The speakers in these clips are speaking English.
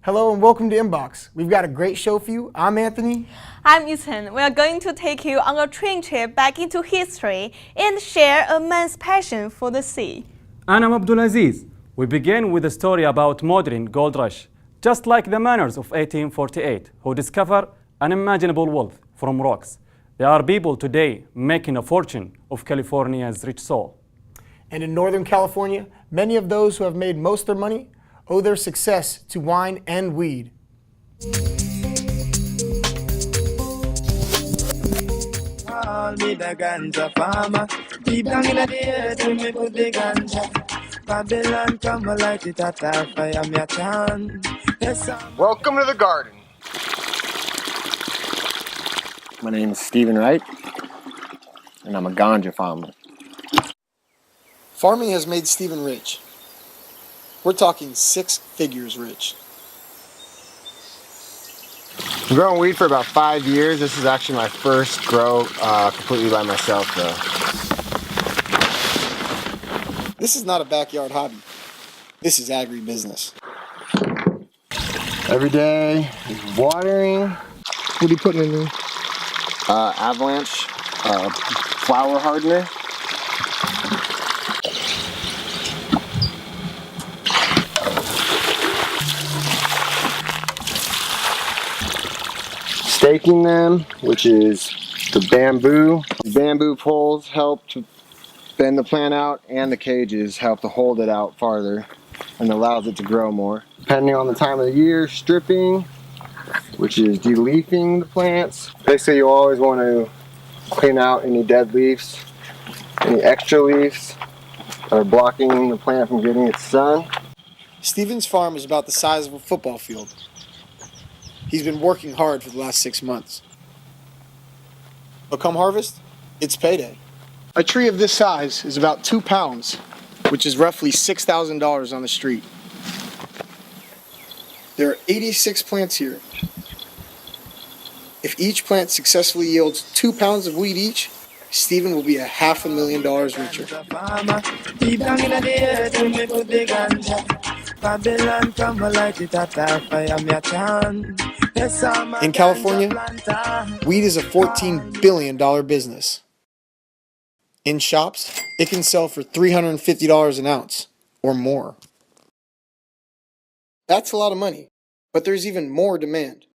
Hello and welcome to InBox. We've got a great show for you. I'm Anthony. I'm Ethan. We are going to take you on a train trip back into history and share a man's passion for the sea. And I'm Abdulaziz. We begin with a story about modern gold rush, just like the miners of 1848 who discover unimaginable wealth from rocks. There are people today making a fortune of California's rich soil. And in Northern California, many of those who have made most of their money owe their success to wine and weed. Welcome to the garden. My name is Stephen Wright, and I'm a ganja farmer. Farming has made Stephen rich. We're talking 6 figures rich. I've grown weed for about 5 years. This is actually my first grow completely by myself, though. This is not a backyard hobby. This is agribusiness. Every day, watering. What are you putting in there? Avalanche, flower hardener. Staking them, which is the bamboo. The bamboo poles help to bend the plant out, and the cages help to hold it out farther and allows it to grow more. Depending on the time of the year, stripping, which is deleafing the plants. Basically, you always want to clean out any dead leaves, any extra leaves that are blocking the plant from getting its sun. Stephen's farm is about the size of a football field. He's been working hard for the last 6 months. But come harvest, it's payday. A tree of this size is about 2 pounds, which is roughly $6,000 on the street. There are 86 plants here. If each plant successfully yields 2 pounds of weed each, Stephen will be $500,000 richer. In California, weed is a $14 billion business. In shops, it can sell for $350 an ounce or more. That's a lot of money, but there's even more demand.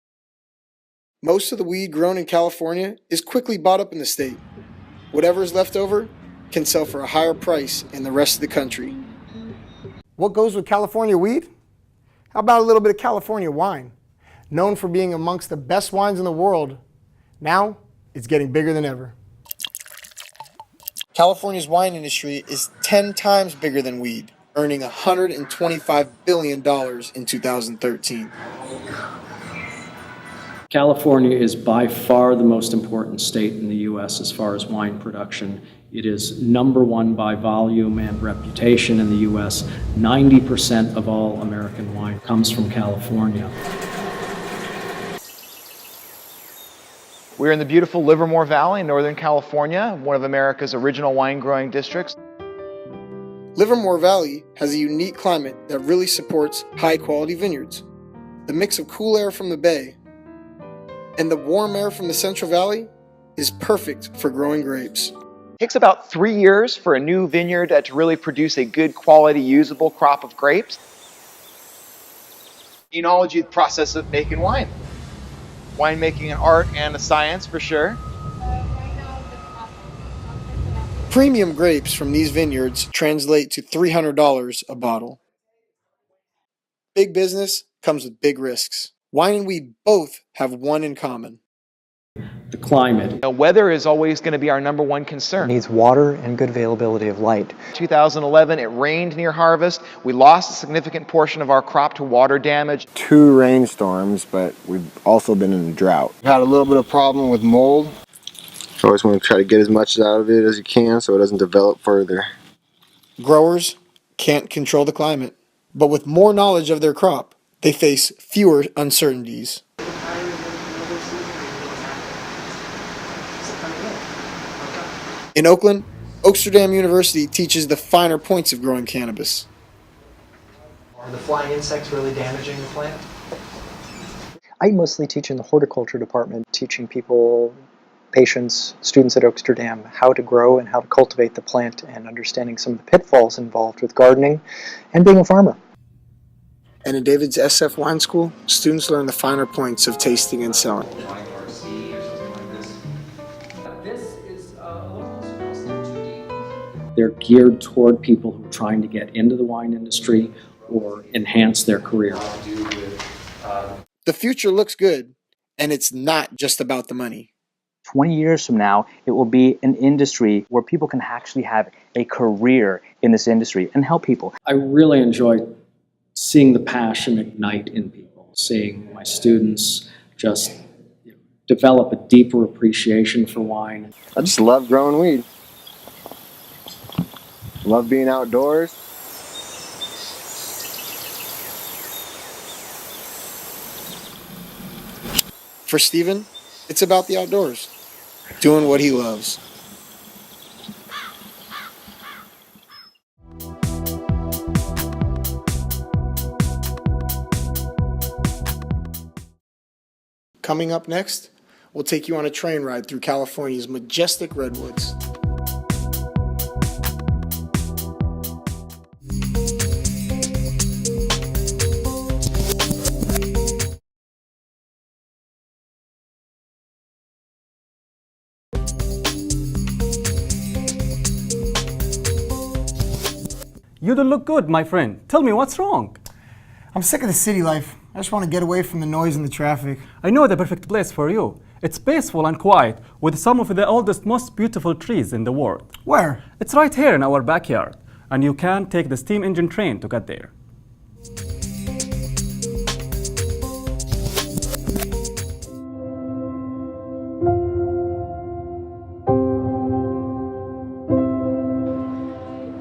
Most of the weed grown in California is quickly bought up in the state. Whatever is left over can sell for a higher price in the rest of the country. What goes with California weed? How about a little bit of California wine? Known for being amongst the best wines in the world, now it's getting bigger than ever. California's wine industry is 10 times bigger than weed, earning $125 billion in 2013. California is by far the most important state in the U.S. as far as wine production. It is number one by volume and reputation in the U.S. 90% of all American wine comes from California. We're in the beautiful Livermore Valley in Northern California, one of America's original wine growing districts. Livermore Valley has a unique climate that really supports high-quality vineyards. The mix of cool air from the bay and the warm air from the Central Valley is perfect for growing grapes. It takes about 3 years for a new vineyard to really produce a good quality, usable crop of grapes. Enology, the process of making wine. Winemaking an art and a science for sure. Premium grapes from these vineyards translate to $300 a bottle. Big business comes with big risks. Wine and weed both have one in common. The climate. Weather is always going to be our number one concern. It needs water and good availability of light. 2011, it rained near harvest. We lost a significant portion of our crop to water damage. 2 rainstorms, but we've also been in a drought. We've had a little bit of problem with mold. You always want to try to get as much out of it as you can so it doesn't develop further. Growers can't control the climate, but with more knowledge of their crop, they face fewer uncertainties. In Oakland, Oaksterdam University teaches the finer points of growing cannabis. Are the flying insects really damaging the plant? I mostly teach in the horticulture department, teaching people, patients, students at Oaksterdam, how to grow and how to cultivate the plant and understanding some of the pitfalls involved with gardening and being a farmer. And in David's SF Wine School, students learn the finer points of tasting and selling. They're geared toward people who are trying to get into the wine industry or enhance their career. The future looks good, and it's not just about the money. 20 years from now, it will be an industry where people can actually have a career in this industry and help people. I really enjoy seeing the passion ignite in people, seeing my students just develop a deeper appreciation for wine. I just love growing weed. Love being outdoors. For Stephen, it's about the outdoors, doing what he loves. Coming up next, we'll take you on a train ride through California's majestic redwoods. You don't look good, my friend. Tell me what's wrong. I'm sick of the city life. I just want to get away from the noise and the traffic. I know the perfect place for you. It's peaceful and quiet with some of the oldest, most beautiful trees in the world. Where? It's right here in our backyard, and you can take the steam engine train to get there.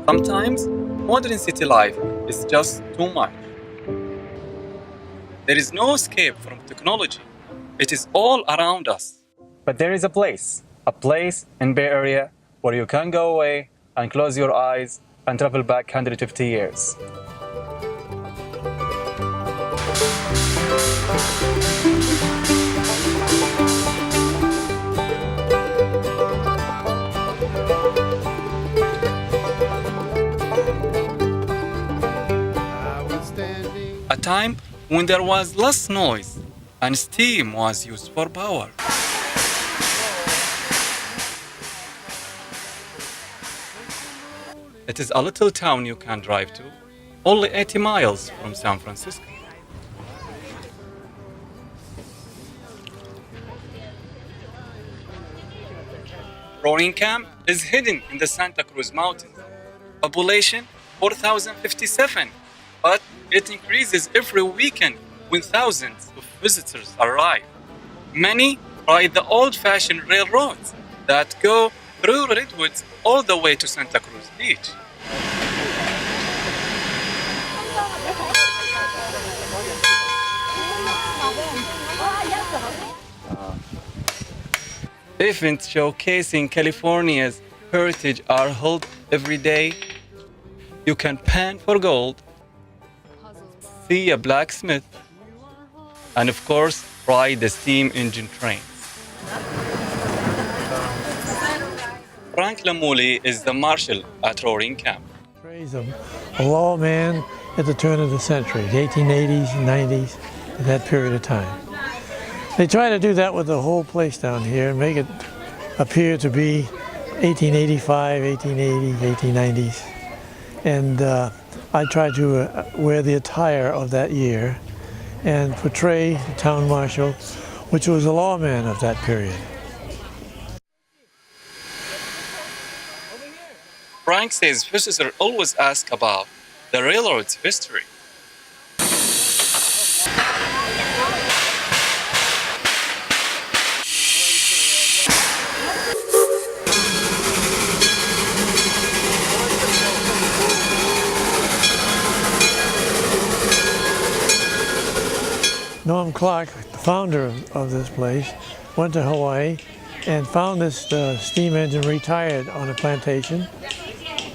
Sometimes modern city life is just too much. There is no escape from technology. It is all around us. But there is a place in Bay Area where you can go away and close your eyes and travel back 150 years. A time when there was less noise and steam was used for power. It is a little town you can drive to, only 80 miles from San Francisco. Roarding Camp is hidden in the Santa Cruz Mountains. Population 4,057, but it increases every weekend when thousands of visitors arrive. Many ride the old-fashioned railroads that go through redwoods all the way to Santa Cruz Beach. Events showcasing California's heritage are held every day. You can pan for gold, see a blacksmith, and of course, ride the steam engine trains. Frank Lamouly is the marshal at Roarding Camp. He's a lawman at the turn of the century, the 1880s, 90s, in that period of time. They try to do that with the whole place down here and make it appear to be 1885, 1880s, 1890s. And I try to wear the attire of that year and portray the town marshal, which was a lawman of that period. Frank says visitors always ask about the railroad's history. Norm Clark, the founder of this place, went to Hawaii and found this steam engine retired on a plantation,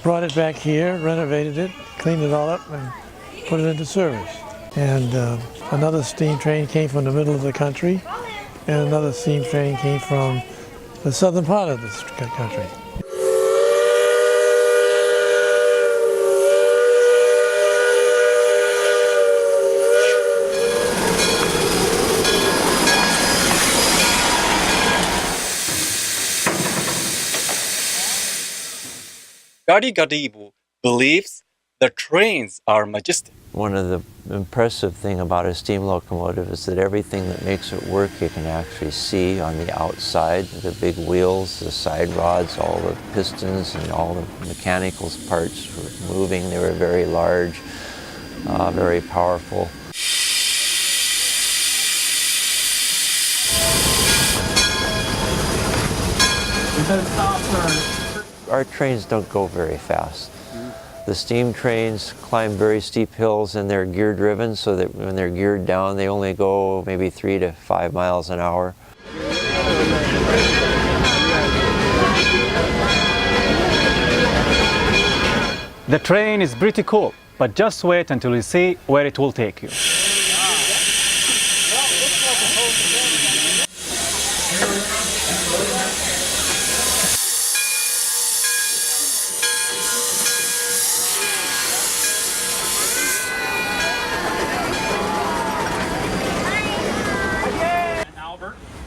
brought it back here, renovated it, cleaned it all up, and put it into service. And another steam train came from the middle of the country, and another steam train came from the southern part of the country. Gadi Gadibu believes the trains are majestic. One of the impressive thing about a steam locomotive is that everything that makes it work you can actually see on the outside. The big wheels, the side rods, all the pistons and all the mechanical parts were moving. They were very large, very powerful. Our trains don't go very fast. The steam trains climb very steep hills and they're gear driven, so that when they're geared down they only go maybe 3 to 5 miles an hour. The train is pretty cool, but just wait until you see where it will take you.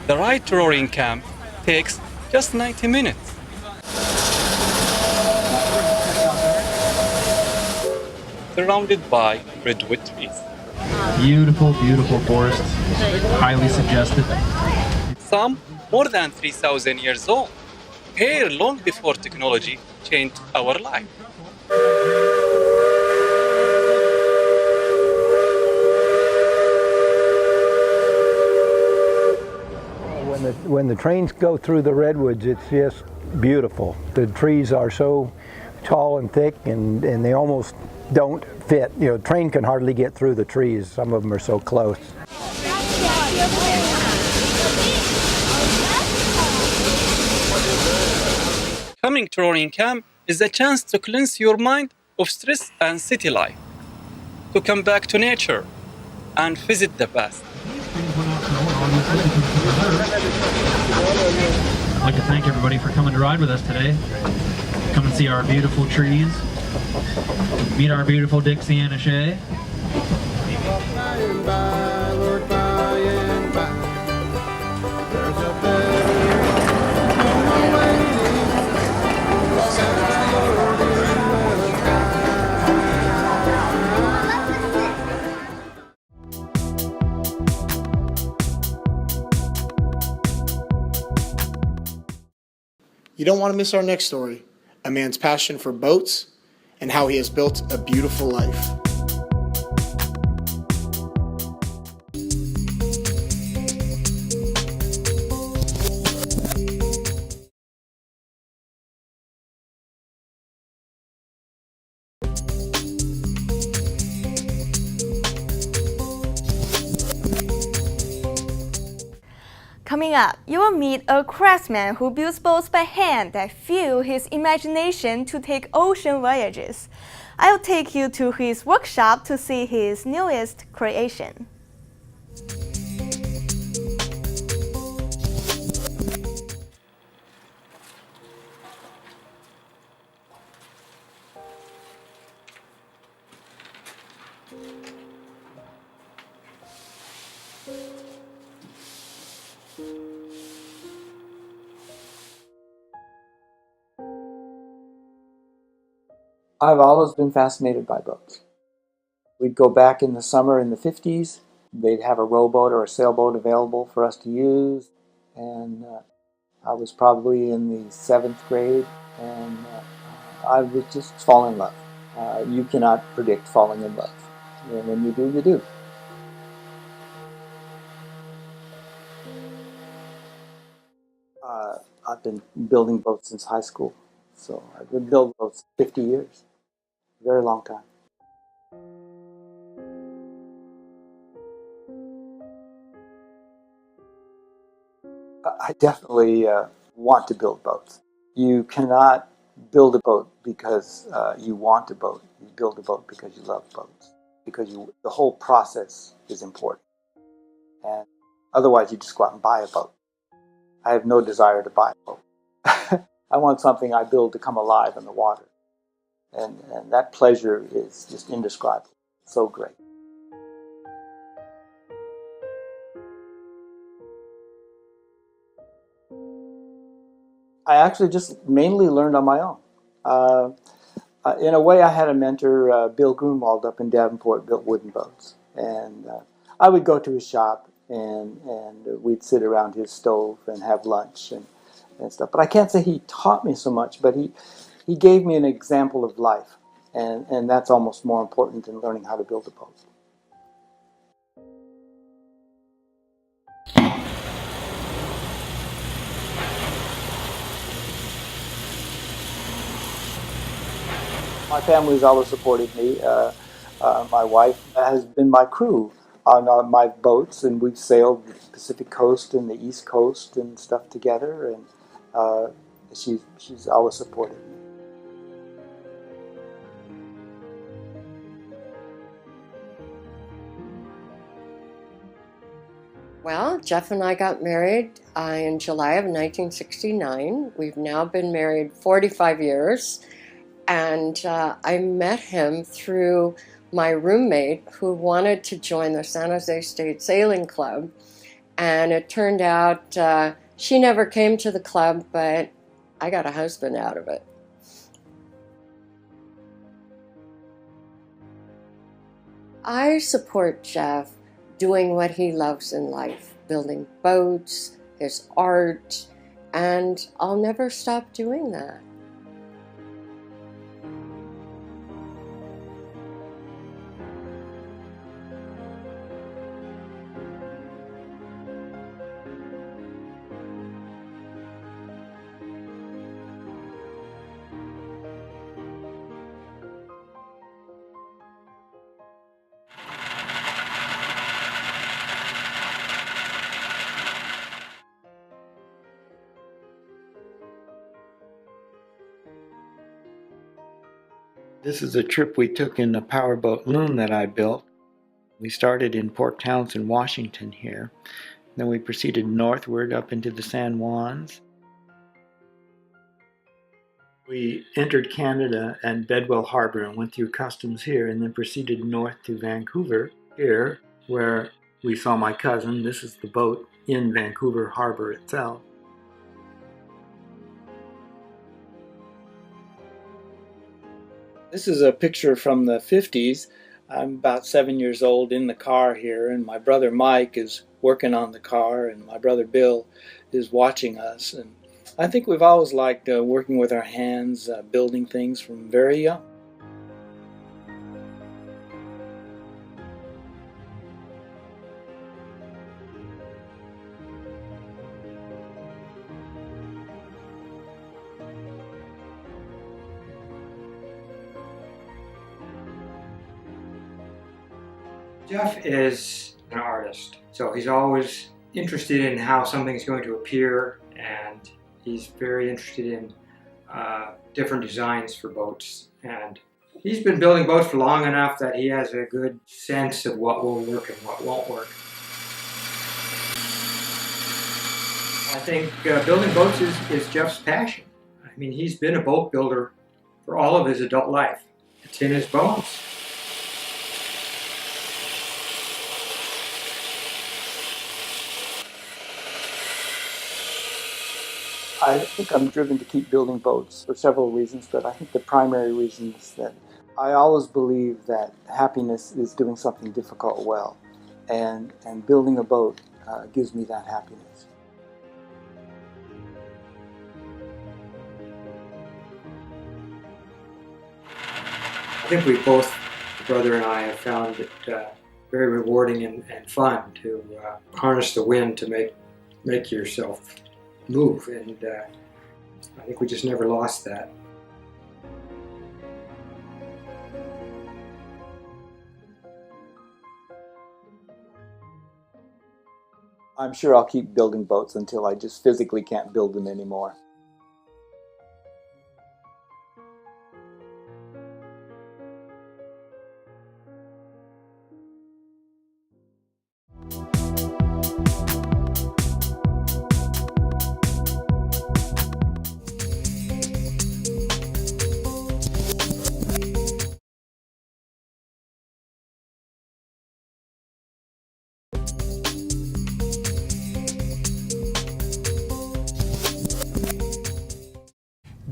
The ride to Roarding camp takes just 90 minutes. Surrounded by redwood trees. Beautiful, beautiful forest. Highly suggestive. Some more than 3,000 years old. Here long before technology changed our life. When the trains go through the redwoods, it's just beautiful. The trees are so tall and thick, and they almost don't fit. You know, the train can hardly get through the trees. Some of them are so close. Coming to Roarding camp is a chance to cleanse your mind of stress and city life, to come back to nature and visit the past. I'd like to thank everybody for coming to ride with us today. Come and see our beautiful trees. Meet our beautiful Dixie and Ashay. You don't want to miss our next story, a man's passion for boats and how he has built a beautiful life. Coming up, you will meet a craftsman who builds boats by hand that fuel his imagination to take ocean voyages. I'll take you to his workshop to see his newest creation. I've always been fascinated by boats. We'd go back in the summer in the 50s. They'd have a rowboat or a sailboat available for us to use. And I was probably in the 7th grade, and I would just fall in love. You cannot predict falling in love. And when you do, you do. I've been building boats since high school. So I've been building boats 50 years. Very long time. I definitely want to build boats. You cannot build a boat because you want a boat. You build a boat because you love boats. because the whole process is important. And otherwise, you just go out and buy a boat. I have no desire to buy a boat. I want something I build to come alive in the water. And that pleasure is just indescribable. So great. I actually just mainly learned on my own. In a way, I had a mentor, Bill Grunwald, up in Davenport, built wooden boats. And I would go to his shop, and we'd sit around his stove and have lunch and stuff. But I can't say he taught me so much, but he gave me an example of life. And that's almost more important than learning how to build a boat. My family's always supported me. My wife has been my crew on my boats, and we've sailed the Pacific Coast and the East Coast and stuff together, and she's always supported me. Well, Jeff and I got married in July of 1969. We've now been married 45 years. And I met him through my roommate who wanted to join the San Jose State Sailing Club. And it turned out she never came to the club, but I got a husband out of it. I support Jeff doing what he loves in life, building boats, his art, and I'll never stop doing that. This is a trip we took in the powerboat loom that I built. We started in Port Townsend, Washington here. Then we proceeded northward up into the San Juans. We entered Canada and Bedwell Harbor and went through customs here, and then proceeded north to Vancouver here, where we saw my cousin. This is the boat in Vancouver Harbor itself. This is a picture from the 50s. I'm about 7 years old in the car here, and my brother Mike is working on the car, and my brother Bill is watching us. And I think we've always liked working with our hands, building things from very young. Jeff is an artist, so he's always interested in how something's going to appear, and he's very interested in different designs for boats. And he's been building boats for long enough that he has a good sense of what will work and what won't work. I think building boats is Jeff's passion. I mean, he's been a boat builder for all of his adult life. It's in his bones. I think I'm driven to keep building boats for several reasons, but I think the primary reason is that I always believe that happiness is doing something difficult well, and building a boat gives me that happiness. I think we both, the brother and I, have found it very rewarding and fun to harness the wind to make yourself move, and I think we just never lost that. I'm sure I'll keep building boats until I just physically can't build them anymore.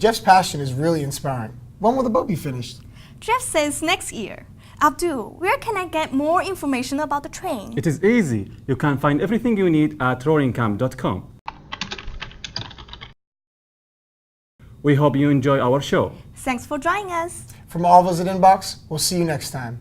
Jeff's passion is really inspiring. When will the boat be finished? Jeff says next year. Abdul, where can I get more information about the train? It is easy. You can find everything you need at roaringcamp.com. We hope you enjoy our show. Thanks for joining us. From all of us at InBox, we'll see you next time.